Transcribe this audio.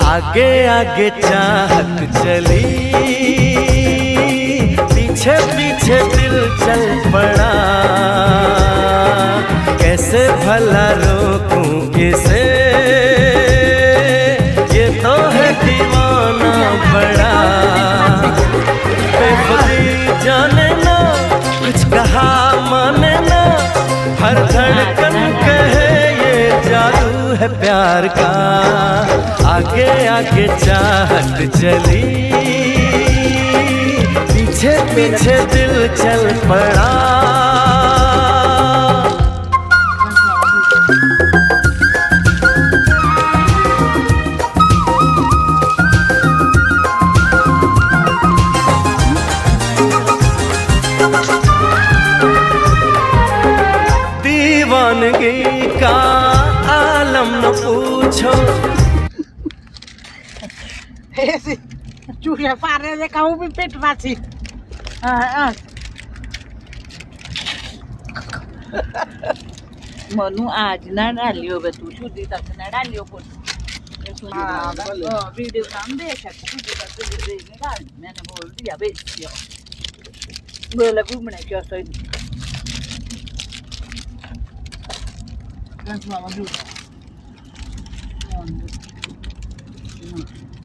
आगे आगे चाहत चली, पीछे पीछे दिल चल पड़ा। कैसे भला रोकूं इसे, ये तो है दीवाना बड़ा। बेखुदी जाने ना, कुछ कहा माने ना, हर धड़कन कहे ये जादू है प्यार का। आगे आगे चाहत चली, पीछे पीछे दिल चल पड़ा। दीवानगी का आलम न पूछो। चूहे पारे ले कहूँ भी पेट माची। मनु आज ना डालियो बे तू शुद्धि तक ना डालियो कुछ। वीडियो काम देखा मैंने बोल दिया बेच दिया। बोला घूमने क्यों सही। That's what I'll do.